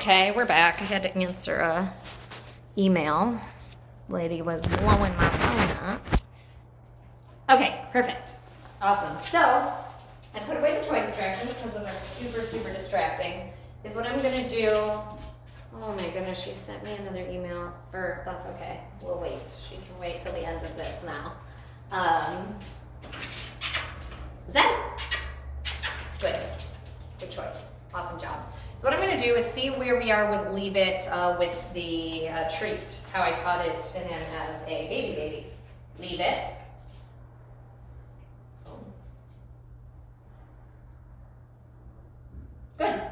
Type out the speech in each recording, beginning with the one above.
Okay, we're back. I had to answer a email. This lady was blowing my phone up. Okay, perfect. Awesome. So, I put away the toy distractions because those are super, super distracting. Is what I'm gonna do. Oh my goodness, she sent me another email. Or, that's okay. We'll wait. She can wait till the end of this now. Is that good? Good choice. Awesome job. So what I'm going to do is see where we are with Leave It with the treat, how I taught it to him as a baby. Leave it. Good.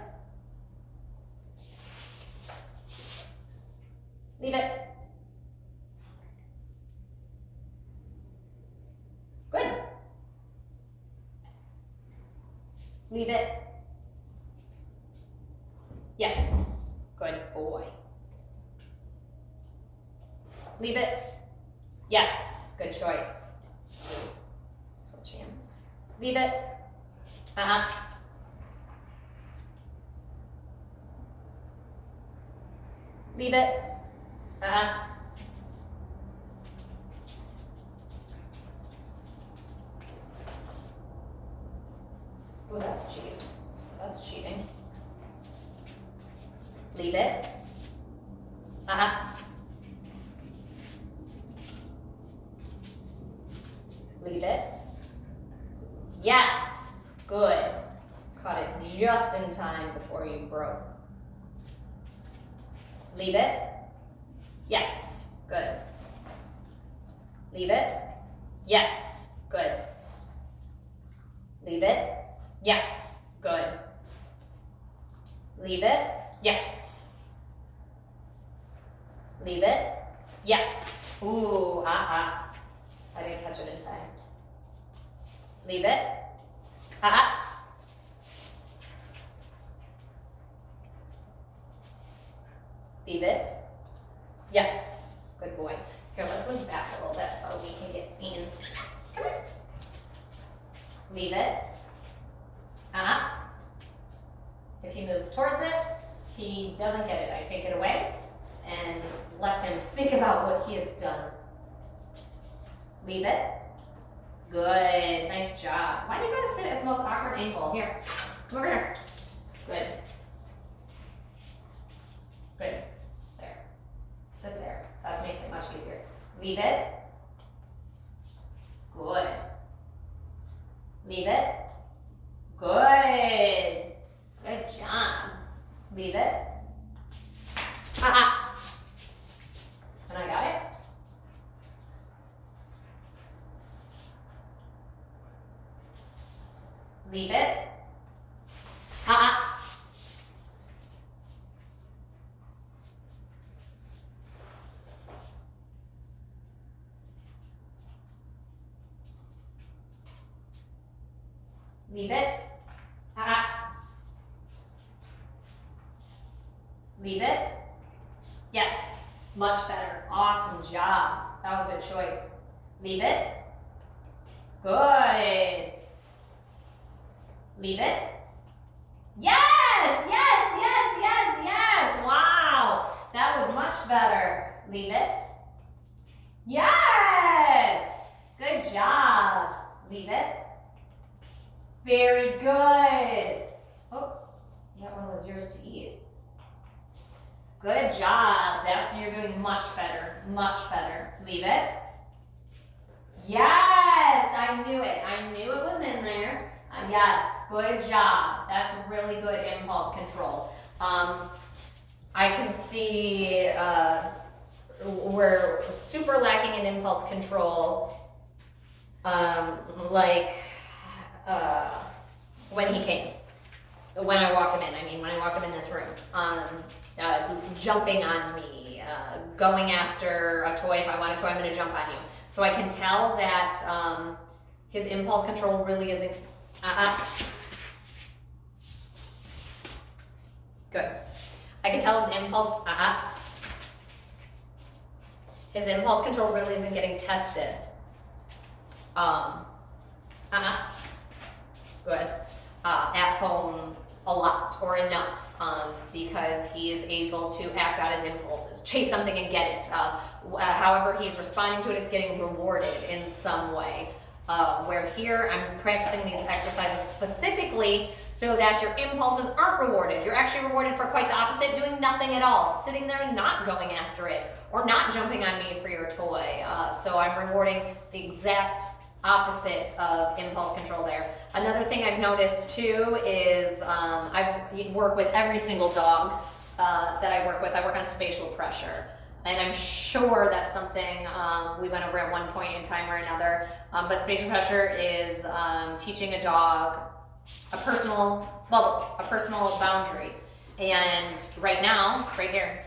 Leave it. Good. Leave it. Yes. Good boy. Leave it. Yes. Good choice. Switch hands. Leave it. Leave it. Oh, that's cheating. That's cheating. Leave it. Leave it. Yes. Good. Caught it just in time before you broke. Leave it. Yes. Good. Leave it. Yes. Good. Leave it. Yes. Good. Leave it. Yes. Leave it. Yes. Ooh, I didn't catch it in time. Leave it. Leave it. Yes. Good boy. Here, let's move back a little bit so we can get seen. Come here. Leave it. If he moves towards it, he doesn't get it. I take it away and let him think about what he has done. Leave it. Good. Nice job. Why do you gotta sit at the most awkward angle? Here. Come over here. Good. Good. There. Sit there. That makes it much easier. Leave it. Good. Leave it. Good. Good job. Leave it. And I got it. Leave it. Leave it. Leave it. Yes. Much better. Awesome job. That was a good choice. Leave it. Good. Leave it. Yes! Yes, yes, yes, yes. Wow. That was much better. Leave it. Yes! Good job. Leave it. Very good. Oh, that one was yours to eat. Good job. You're doing much better. Much better. Leave it. Yes, I knew it. I knew it was in there. Yes, good job. That's really good impulse control. I can see we're super lacking in impulse control. When he came. When I walked him in. I mean, when I walked him in this room. Jumping on me, going after a toy. If I want a toy, I'm going to jump on you. So I can tell that his impulse control really isn't. Good. I can tell his impulse. His impulse control really isn't getting tested. Good. At home a lot or enough. because he is able to act out his impulses, chase something and get it. However he's responding to it, it's getting rewarded in some way. Where here, I'm practicing these exercises specifically so that your impulses aren't rewarded. You're actually rewarded for quite the opposite, doing nothing at all, sitting there and not going after it, or not jumping on me for your toy. So I'm rewarding the exact opposite of impulse control there. Another thing I've noticed too is I work with every single dog that I work with. I work on spatial pressure. And I'm sure that's something we went over at one point in time or another. But spatial pressure is teaching a dog a personal bubble, a personal boundary. And right now, right here,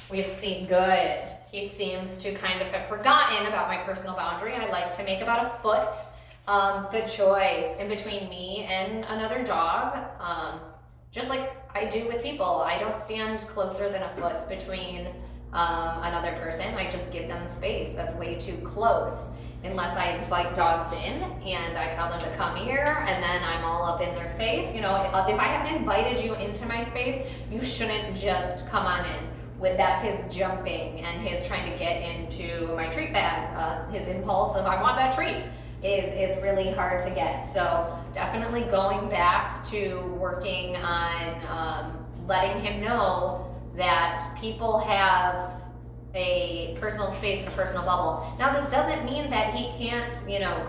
we have seen good. He seems to kind of have forgotten about my personal boundary. I like to make about a foot. Good choice in between me and another dog. Just like I do with people. I don't stand closer than a foot between another person. I just give them space. That's way too close. Unless I invite dogs in and I tell them to come here and then I'm all up in their face. You know, if I haven't invited you into my space, you shouldn't just come on in. That's his jumping and his trying to get into my treat bag. His impulse of I want that treat is really hard to get. So definitely going back to working on letting him know that people have a personal space and a personal bubble. Now this doesn't mean that he can't,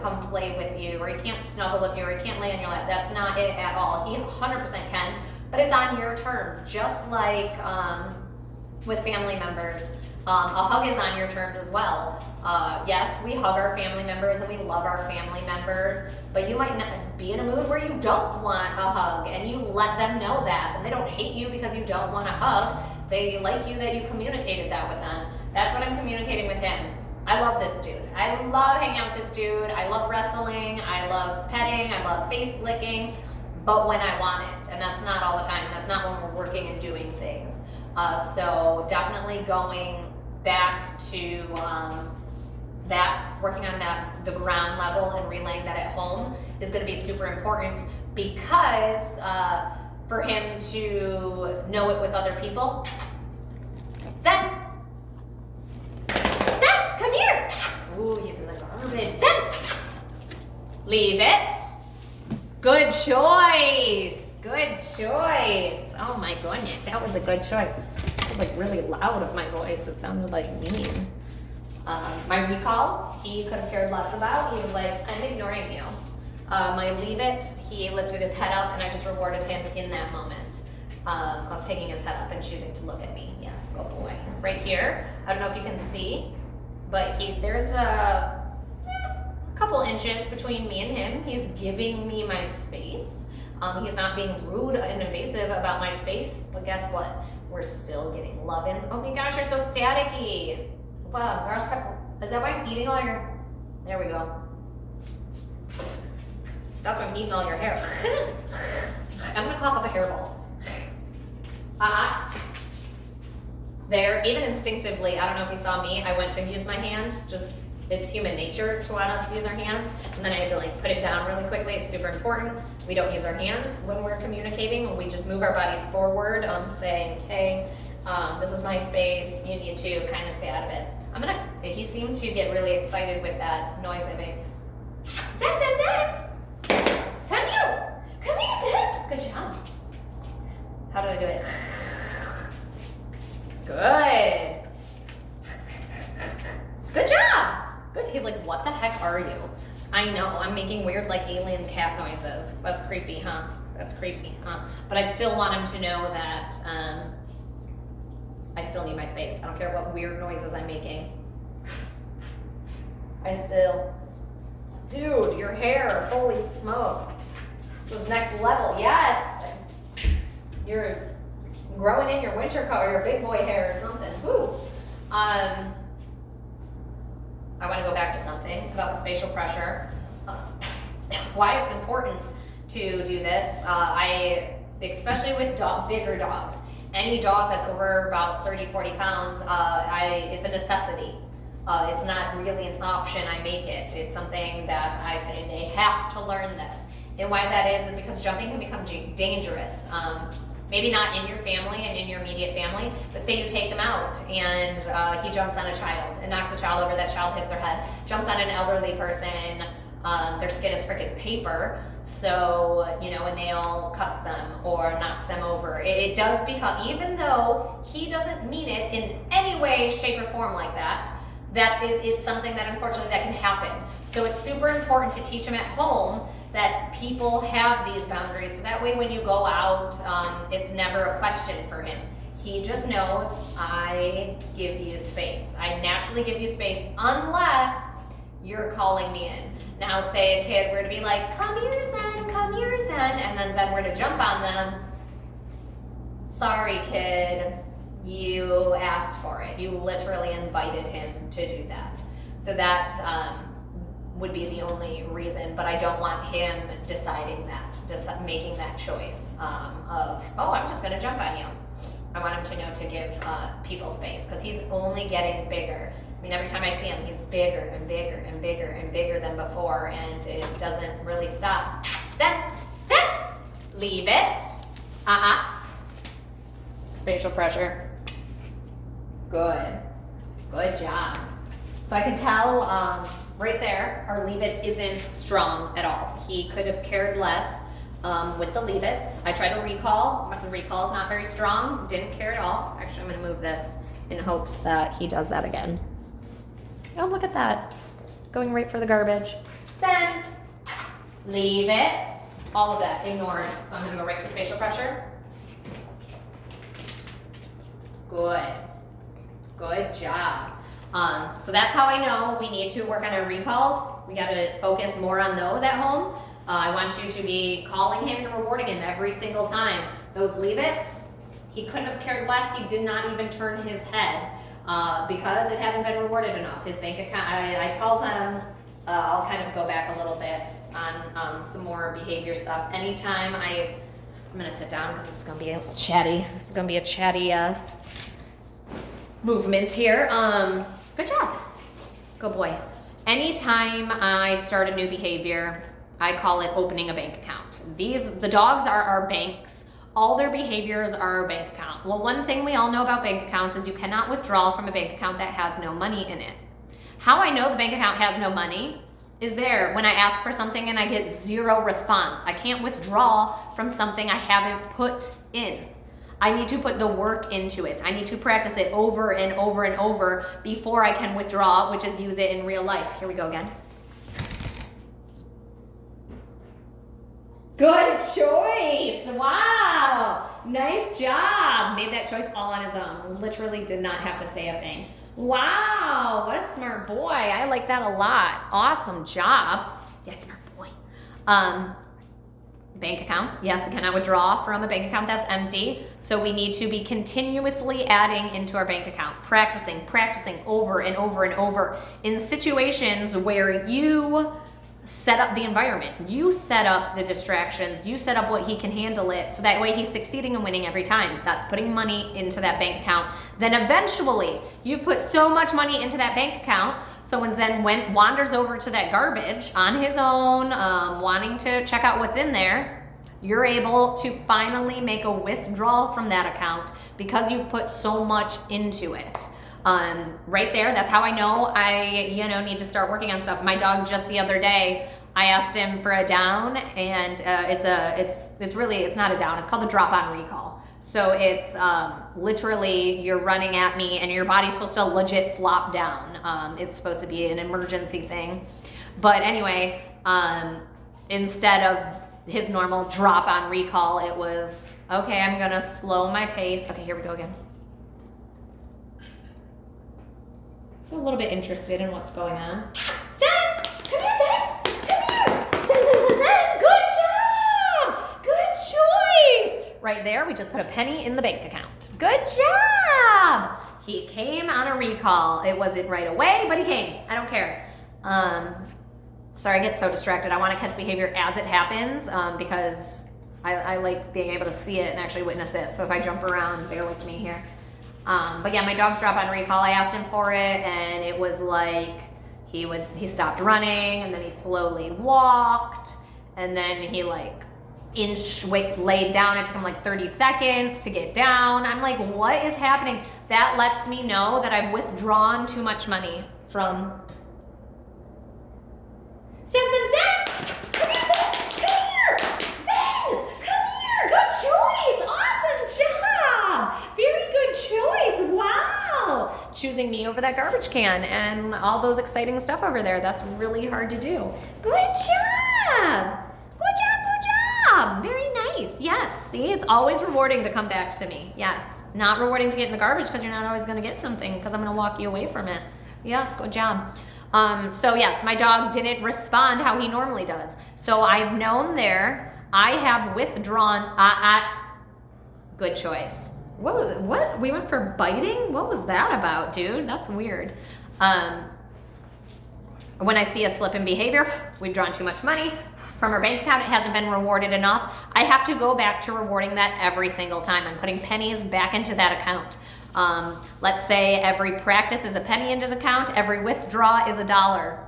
come play with you, or he can't snuggle with you, or he can't lay on your lap. That's not it at all. He 100% can, but it's on your terms. Just like with family members, a hug is on your terms as well. Yes, we hug our family members and we love our family members, but you might not be in a mood where you don't want a hug, and you let them know that, and they don't hate you because you don't want a hug. They like you that you communicated that with them. That's what I'm communicating with him. I love this dude. I love hanging out with this dude. I love wrestling. I love petting. I love face licking, but when I want it, and that's not all the time. That's not when we're working and doing things. So definitely going back to working on the ground level and relaying that at home is going to be super important, because for him to know it with other people. Zen! Zen, come here! Ooh, he's in the garbage. Zen! Leave it. Good choice. Good choice. Oh my goodness, that was a good choice. It was like really loud of my voice. It sounded like mean. My recall, he could have cared less about. He was like, I'm ignoring you. My leave it, he lifted his head up and I just rewarded him in that moment of picking his head up and choosing to look at me. Yes, go boy. Right here, I don't know if you can see, but there's a couple inches between me and him. He's giving me my space. He's not being rude and invasive about my space, but guess what? We're still getting love-ins. Oh my gosh, you're so staticky. Wow, is that why I'm eating all your... There we go. That's why I'm eating all your hair. I'm gonna cough up a hairball. There, even instinctively, I don't know if you saw me, I went to use my hand. Just, it's human nature to want us to use our hands. And then I had to put it down really quickly. It's super important. We don't use our hands when we're communicating. We just move our bodies forward, saying, hey, this is my space. You need to kind of stay out of it. He seemed to get really excited with that noise I made. Zen, Zen, Zen! Come here! Come here, Zen! Good job. How did I do it? Good. Good job! Good. He's like, what the heck are you? I know, I'm making weird alien cat noises. That's creepy, huh? That's creepy, huh? But I still want him to know that I still need my space. I don't care what weird noises I'm making. Dude, your hair, holy smokes. This is next level, yes. You're growing in your winter coat or your big boy hair or something. Woo. I want to go back to something about the spatial pressure. Why it's important to do this, especially with bigger dogs. Any dog that's over about 30, 40 pounds, it's a necessity. It's not really an option, I make it. It's something that I say they have to learn this. And why that is because jumping can become dangerous. Maybe not in your family and in your immediate family, but say you take them out and he jumps on a child and knocks a child over, that child hits their head, jumps on an elderly person, their skin is freaking paper, so, a nail cuts them or knocks them over. It does become, even though he doesn't mean it in any way, shape, or form like that, it's something that unfortunately that can happen. So it's super important to teach them at home that people have these boundaries, so that way when you go out, it's never a question for him. He just knows, I give you space. I naturally give you space unless you're calling me in. Now say a kid were to be like, come here Zen, and then Zen were to jump on them. Sorry kid, you asked for it. You literally invited him to do that. So that's, would be the only reason, but I don't want him deciding that, making that choice of, oh, I'm just gonna jump on you. I want him to know to give people space, because he's only getting bigger. I mean, every time I see him, he's bigger and bigger and bigger and bigger than before, and it doesn't really stop. Sit, leave it. Spatial pressure. Good job. So I can tell right there, our leave it isn't strong at all. He could have cared less with the leave it's. I tried to recall, but the recall is not very strong. Didn't care at all. Actually, I'm gonna move this in hopes that he does that again. Oh, look at that. Going right for the garbage. Send. Leave it. All of that ignored. So I'm gonna go right to spatial pressure. Good job. So that's how I know we need to work on our recalls. We gotta focus more on those at home. I want you to be calling him and rewarding him every single time. Those leave-its, he couldn't have cared less. He did not even turn his head because it hasn't been rewarded enough. His bank account, I call them, I'll kind of go back a little bit on some more behavior stuff. Anytime I'm gonna sit down because this is gonna be a little chatty. This is gonna be a chatty movement here. Good job. Good boy. Anytime I start a new behavior, I call it opening a bank account. The dogs are our banks. All their behaviors are our bank account. Well, one thing we all know about bank accounts is you cannot withdraw from a bank account that has no money in it. How I know the bank account has no money is there when I ask for something and I get zero response. I can't withdraw from something I haven't put in. I need to put the work into it. I need to practice it over and over and over before I can withdraw, which is use it in real life. Here we go again. Good choice. Wow. Nice job. Made that choice all on his own. Literally did not have to say a thing. Wow. What a smart boy. I like that a lot. Awesome job. Yes, smart boy. Bank accounts. Yes, we cannot withdraw from a bank account that's empty. So we need to be continuously adding into our bank account. Practicing over and over and over in situations where you set up the environment. You set up the distractions. You set up what he can handle it. So that way he's succeeding and winning every time. That's putting money into that bank account. Then eventually you've put so much money into that bank account. So when Zen wanders over to that garbage on his own, wanting to check out what's in there, you're able to finally make a withdrawal from that account because you put so much into it. Right there, that's how I know I need to start working on stuff. My dog just the other day, I asked him for a down, and it's not a down. It's called a drop on recall. So it's literally you're running at me and your body's supposed to legit flop down. It's supposed to be an emergency thing. But anyway, instead of his normal drop on recall, it was, okay, I'm gonna slow my pace. Okay, here we go again. So a little bit interested in what's going on. Zen! Come here, Zen! Come here! Zen! Good job! Good choice! Right there, we just put a penny in the bank account. Good job! He came on a recall. It wasn't right away, but he came. I don't care. Sorry, I get so distracted. I want to catch behavior as it happens because I like being able to see it and actually witness it. So if I jump around, bear with me here. But yeah, my dog's drop on recall. I asked him for it, and it was like he stopped running, and then he slowly walked, And then he like laid down. It took him like 30 seconds to get down. I'm like, what is happening? That lets me know that I've withdrawn too much money from Zen. Come here. Zen, come here. Good choice. Awesome job. Very good choice. Wow. Choosing me over that garbage can and all those exciting stuff over there. That's really hard to do. Good job. Very nice. Yes. See, it's always rewarding to come back to me. Yes. Not rewarding to get in the garbage because you're not always going to get something because I'm going to walk you away from it. Yes. Good job. So yes, my dog didn't respond how he normally does. So I've known there. I have withdrawn. Good choice. What? We went for biting? What was that about, dude? That's weird. When I see a slip in behavior, we've drawn too much money from our bank account, it hasn't been rewarded enough. I have to go back to rewarding that every single time. I'm putting pennies back into that account. Let's say every practice is a penny into the account, every withdraw is $1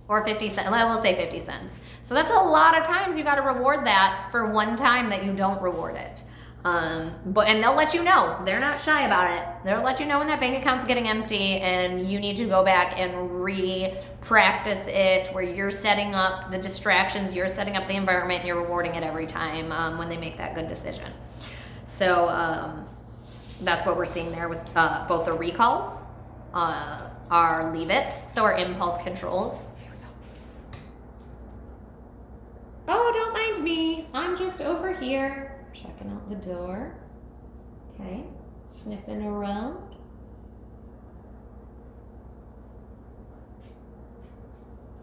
or 50 cents. We'll say 50 cents. So that's a lot of times you got to reward that for one time that you don't reward it. And they'll let you know. They're not shy about it. They'll let you know when that bank account's getting empty and you need to go back and re-practice it where you're setting up the distractions, you're setting up the environment, and you're rewarding it every time when they make that good decision. So that's what we're seeing there with both the recalls, our leave-its, so our impulse controls. Here we go. Oh, don't mind me. I'm just over here. Checking out the door. Okay. Sniffing around.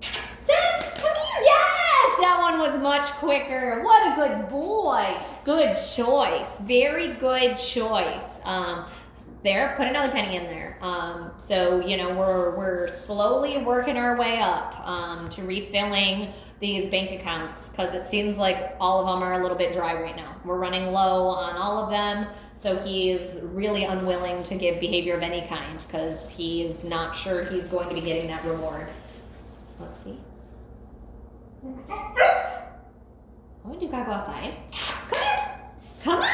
Zen, come here. Yes! That one was much quicker. What a good boy. Good choice. Very good choice. There, put another penny in there. So, you know, we're slowly working our way up to refilling these bank accounts because it seems like all of them are a little bit dry right now. We're running low on all of them, so he's really unwilling to give behavior of any kind because he's not sure he's going to be getting that reward. Let's see. Oh, you gotta go outside. Come here. Come on.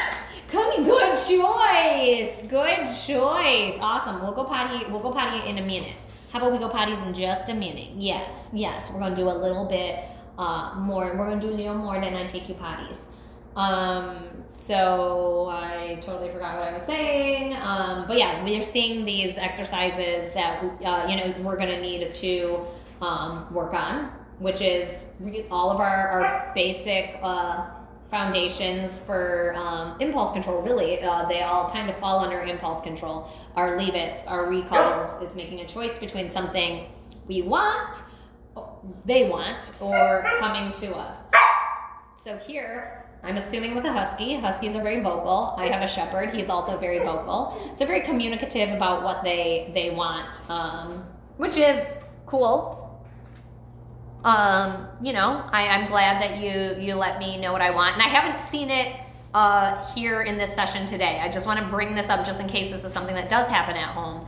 Come here. Good choice. Good choice. Awesome. We'll go potty in a minute. How about we go potties in just a minute? Yes. We're gonna do a little bit more. We're gonna do a little more than I take you potties. So I totally forgot what I was saying. But yeah, we're seeing these exercises that we're gonna need to work on, which is all of our basic foundations for impulse control. Really, they all kind of fall under impulse control. Our leave-its, our recalls. It's making a choice between something we want, they want, or coming to us. So here, I'm assuming with a husky. Huskies are very vocal. I have a shepherd. He's also very vocal. So very communicative about what they want, which is cool. I'm glad that you let me know what I want. And I haven't seen it here in this session today. I just want to bring this up just in case this is something that does happen at home.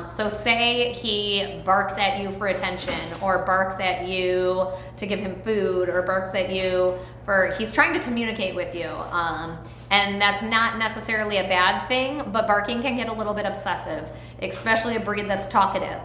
So say he barks at you for attention, or barks at you to give him food, or barks at you he's trying to communicate with you. And that's not necessarily a bad thing, but barking can get a little bit obsessive, especially a breed that's talkative.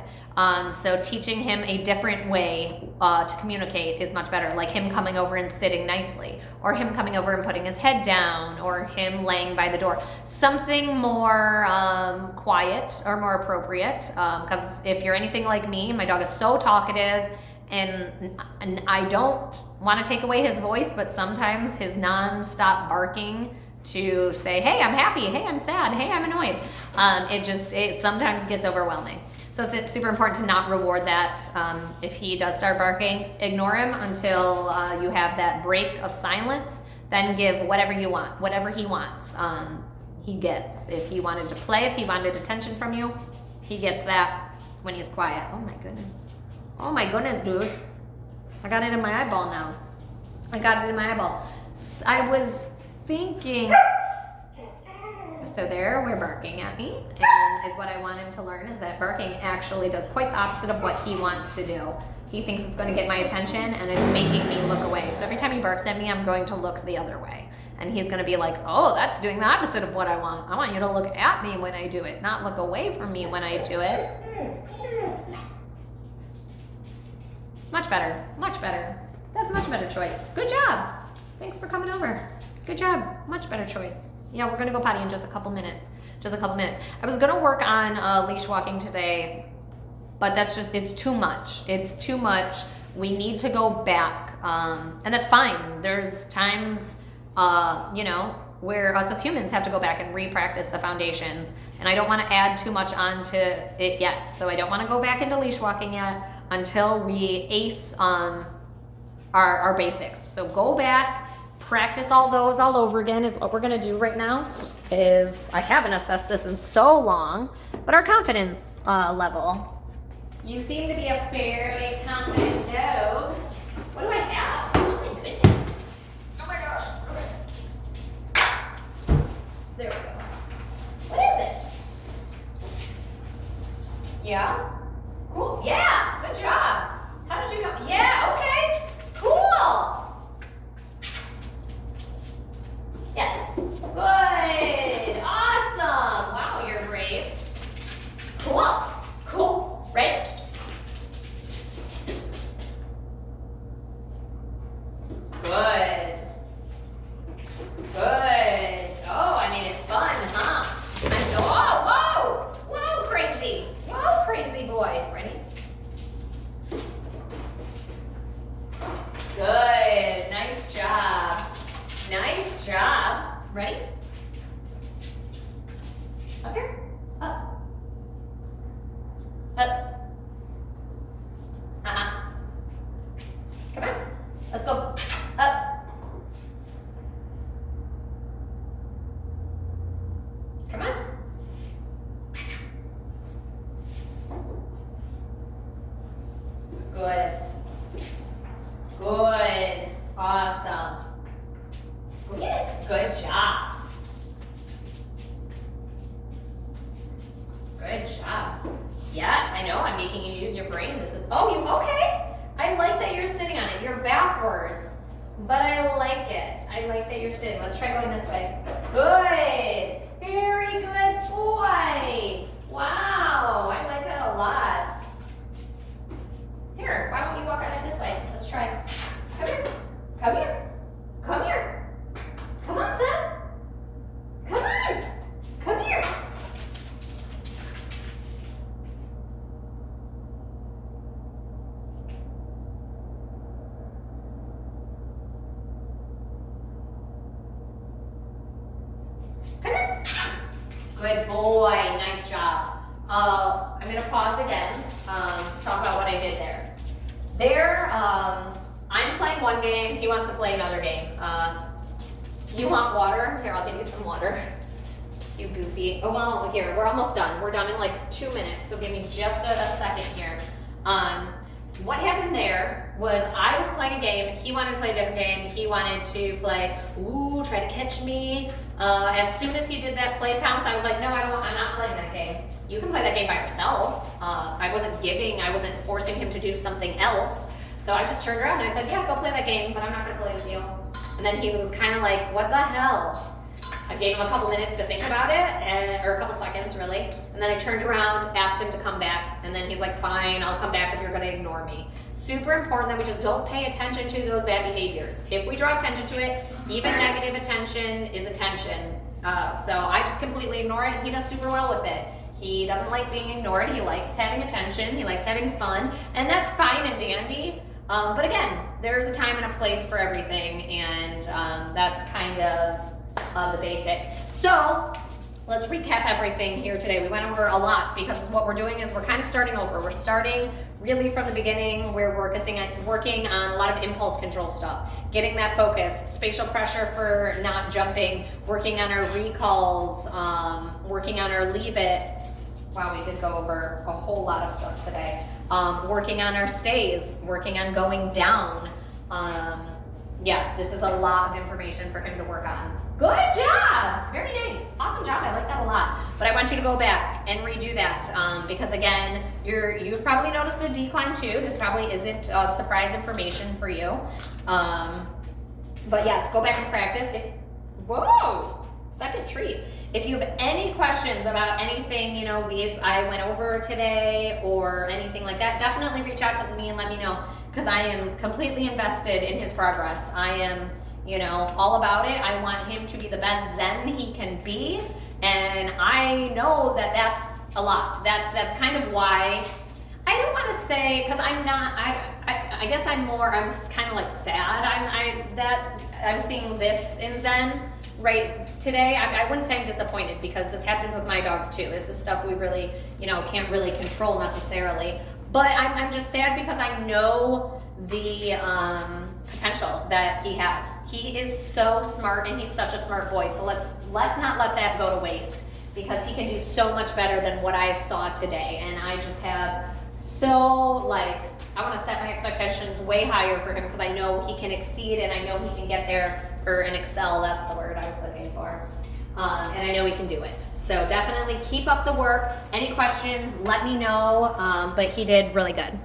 So teaching him a different way to communicate is much better, like him coming over and sitting nicely, or him coming over and putting his head down, or him laying by the door. Something more quiet or more appropriate, because if you're anything like me, my dog is so talkative, and I don't want to take away his voice, but sometimes his non-stop barking to say, hey, I'm happy, hey, I'm sad, hey, I'm annoyed, it sometimes gets overwhelming. So it's super important to not reward that. If he does start barking, ignore him until you have that break of silence. Then give whatever you want, whatever he wants, he gets. If he wanted to play, if he wanted attention from you, he gets that when he's quiet. Oh my goodness. Oh my goodness, dude. I got it in my eyeball now. I was thinking... So there, we're barking at me, and is what I want him to learn is that barking actually does quite the opposite of what he wants to do. he thinks it's going to get my attention and it's making me look away. So every time he barks at me, I'm going to look the other way. And he's going to be like, oh, that's doing the opposite of what I want. I want you to look at me when I do it, not look away from me when I do it. Much better, much better. That's a much better choice. Good job. Thanks for coming over. Good job, much better choice. Yeah, we're going to go potty in just a couple minutes. Just a couple minutes. I was going to work on leash walking today, but that's just, it's too much. It's too much. We need to go back. And that's fine. There's times, you know, where us as humans have to go back and re-practice the foundations. And I don't want to add too much onto it yet. So I don't want to go back into leash walking yet until we ace our basics. So go back, practice all those all over again is what we're going to do right now. I haven't assessed this in so long, but our confidence level. You seem to be a fairly confident dog. What do I have? Oh my goodness. Oh my gosh. Okay. There we go. What is it? Yeah? Cool. Yeah, good job. How did you know? Yeah, okay. Cool. Yes. Good. Awesome. Wow, you're brave. Cool. Cool. Right? Good. Good. Oh, I made it fun, huh? Whoa, crazy. Whoa, crazy boy. Ready? Good. Nice job. Nice job. Ready? Up here. Up. Up. Come on. Let's go. Up. Come on. Good. Good. Awesome. Go get it. Good job. Good job. Yes, I know. I'm making you use your brain. This is, oh, you, okay. I like that you're sitting on it. You're backwards, but I like it. I like that you're sitting. Let's try going this way. Good. Very good boy. Wow. I like that a lot. Here, why don't you walk on it this way? Let's try. Come here. Come here. Come here. Come on, son. Come on. Come here. Come here. Good boy. Nice job. I'm going to pause again to talk about what I did there. I'm playing one game. He wants to play another game. You want water? Here, I'll give you some water. You goofy. Oh, well, here, we're almost done. We're done in like 2 minutes, so give me just a second here. What happened there was I was playing a game. He wanted to play a different game. He wanted to play, try to catch me. As soon as he did that play pounce, I was like, no, I'm not playing that game. You can play that game by yourself. I wasn't forcing him to do something else. So I just turned around and I said, yeah, go play that game, but I'm not gonna play with you. And then he was kind of like, what the hell? I gave him a couple minutes to think about it, or a couple seconds really. And then I turned around, asked him to come back, and then he's like, fine, I'll come back if you're gonna ignore me. Super important that we just don't pay attention to those bad behaviors. If we draw attention to it, even negative attention is attention. So I just completely ignore it. He does super well with it. He doesn't like being ignored. He likes having attention. He likes having fun, and that's fine and dandy. But again, there's a time and a place for everything, and that's kind of the basic. So let's recap everything here today. We went over a lot because what we're doing is we're kind of starting over. We're starting really from the beginning. We're working on a lot of impulse control stuff, getting that focus, spatial pressure for not jumping, working on our recalls, working on our leave-its. Wow, we did go over a whole lot of stuff today. Working on our stays, working on going down. Yeah, this is a lot of information for him to work on. Good job. Very nice. Awesome job. I like that a lot. But I want you to go back and redo that because again, you've probably noticed a decline too. This probably isn't surprise information for you. But yes, go back and practice. Whoa, second treat. If you have any questions about anything, you know, I went over today or anything like that, definitely reach out to me and let me know because I am completely invested in his progress. I am, you know, all about it. I want him to be the best Zen he can be. And I know that that's a lot. That's kind of why I don't want to say, because I'm not, I guess I'm kind of like sad. I'm seeing this in Zen right today. I wouldn't say I'm disappointed because this happens with my dogs too. This is stuff we really, you know, can't really control necessarily. But I'm just sad because I know the potential that he has. He is so smart and he's such a smart boy. So let's not let that go to waste because he can do so much better than what I saw today. And I just have I want to set my expectations way higher for him because I know he can exceed and I know he can get there and excel. That's the word I was looking for. And I know he can do it. So definitely keep up the work. Any questions, let me know. But he did really good.